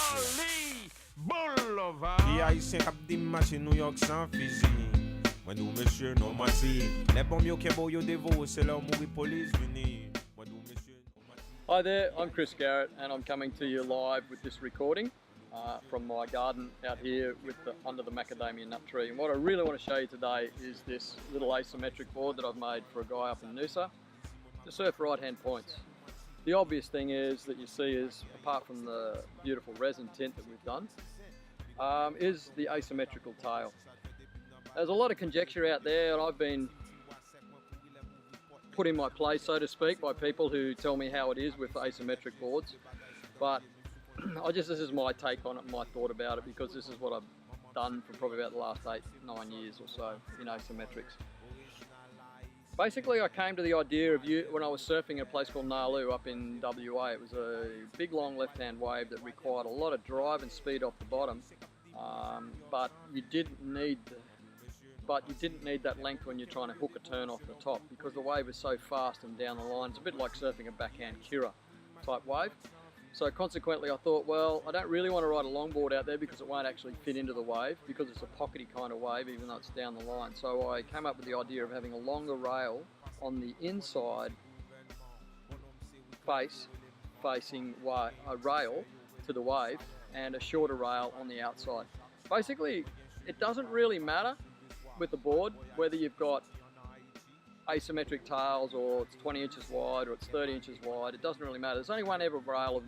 Charlie Boulevard. Les haïtiens cap des matchs New York sans fusil. Moi nous monsieur non mati. Les bombes yo kebo yo devo, c'est leur mourir police vini. Moi nous monsieur non mati. Hi there, I'm Chris Garrett and I'm coming to you live with this recording from my garden out here under the macadamia nut tree. And what I really want to show you today is this little asymmetric board that I've made for a guy up in Noosa to surf right-hand points. The obvious thing is that you see is, apart from the beautiful resin tint that we've done, is the asymmetrical tail. There's a lot of conjecture out there, and I've been put in my place, so to speak, by people who tell me how it is with asymmetric boards. But this is my take on it, my thought about it, because this is what I've done for probably about the last 8-9 years or so in asymmetrics. Basically, I came to the idea of when I was surfing at a place called Nalu up in WA. It was a big, long left-hand wave that required a lot of drive and speed off the bottom, but you didn't need that length when you're trying to hook a turn off the top, because the wave is so fast and down the line. It's a bit like surfing a backhand Kira type wave. So consequently, I thought, well, I don't really want to ride a longboard out there because it won't actually fit into the wave, because it's a pockety kind of wave, even though it's down the line. So I came up with the idea of having a longer rail on the inside facing a rail to the wave, and a shorter rail on the outside. Basically, it doesn't really matter with the board whether you've got asymmetric tails or it's 20 inches wide or it's 30 inches wide. It doesn't really matter. There's only one ever rail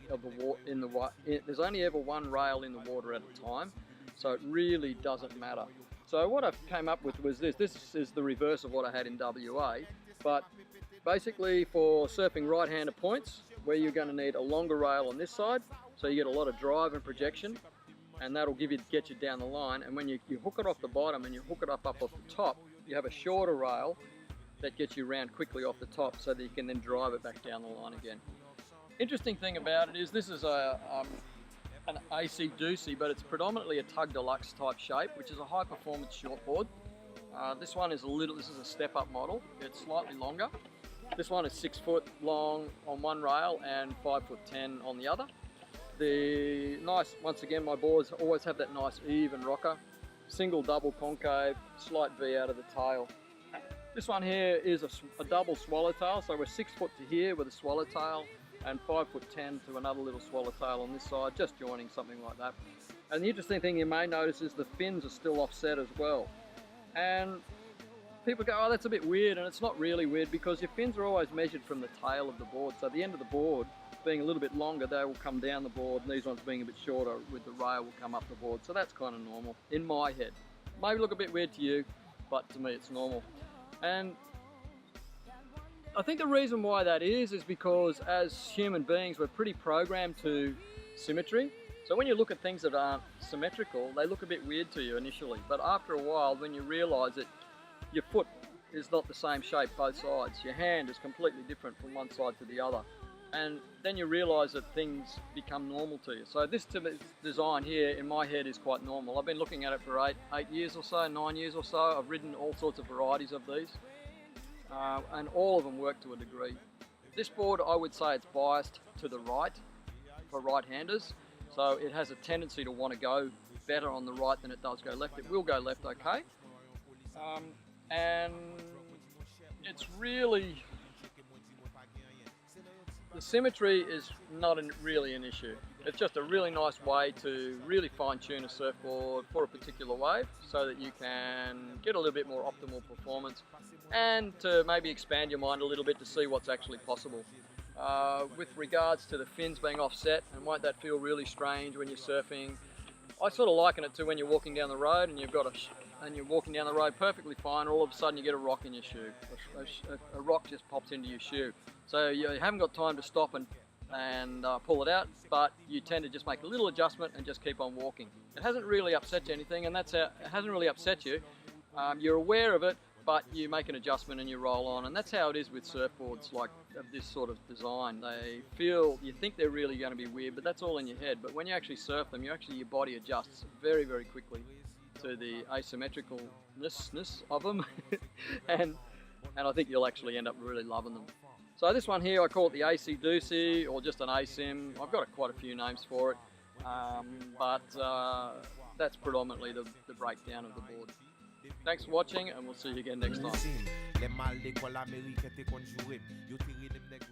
there's only ever one rail in the water at a time, so it really doesn't matter. So what I came up with was this. This is the reverse of what I had in WA, but basically for surfing right-hander points, where you're going to need a longer rail on this side, so you get a lot of drive and projection, and that'll get you down the line. And when you hook it off the bottom and you hook it up off the top, you have a shorter rail that gets you around quickly off the top, so that you can then drive it back down the line again. Interesting thing about it is this is an AC Doocy, but it's predominantly a Tug Deluxe type shape, which is a high performance shortboard. This is a step up model. It's slightly longer. This one is 6 foot long on one rail and 5'10" on the other. Once again, my boards always have that nice even rocker. Single, double concave, slight V out of the tail. This one here is a double swallowtail, so we're 6 foot to here with a swallowtail and 5'10" to another little swallowtail on this side, just joining something like that. And the interesting thing you may notice is the fins are still offset as well. And people go, oh, that's a bit weird, and it's not really weird, because your fins are always measured from the tail of the board. So at the end of the board, being a little bit longer, they will come down the board, and these ones being a bit shorter with the rail will come up the board. So that's kind of normal in my head. Maybe look a bit weird to you, but to me it's normal. And I think the reason why that is because as human beings, we're pretty programmed to symmetry. So when you look at things that aren't symmetrical, they look a bit weird to you initially. But after a while, when you realise that your foot is not the same shape both sides, your hand is completely different from one side to the other, and then you realise that things become normal to you. So this design here in my head is quite normal. I've been looking at it for 8 years or so, 9 years or so. I've ridden all sorts of varieties of these, and all of them work to a degree. This board, I would say it's biased to the right for right-handers, so it has a tendency to want to go better on the right than it does go left. It will go left okay, and it's really, the symmetry is not really an issue. It's just a really nice way to really fine-tune a surfboard for a particular wave, so that you can get a little bit more optimal performance, and to maybe expand your mind a little bit to see what's actually possible. With regards to the fins being offset, and won't that feel really strange when you're surfing? I sort of liken it to when you're walking down the road and you're walking down the road perfectly fine, all of a sudden you get a rock in your shoe. A rock just pops into your shoe. So you haven't got time to stop and pull it out, but you tend to just make a little adjustment and just keep on walking. It hasn't really upset you anything, and it hasn't really upset you. You're aware of it, but you make an adjustment and you roll on, and that's how it is with surfboards like of this sort of design. You think they're really going to be weird, but that's all in your head. But when you actually surf them, your body adjusts very, very quickly to the asymmetricalness of them, and I think you'll actually end up really loving them. So this one here, I call it the AC Doocy, or just an ASYM. I've got quite a few names for it. but that's predominantly the breakdown of the board. Thanks for watching, and we'll see you again next time. Les mâles d'école américaine t'es conjuré. Yo tiré les nègres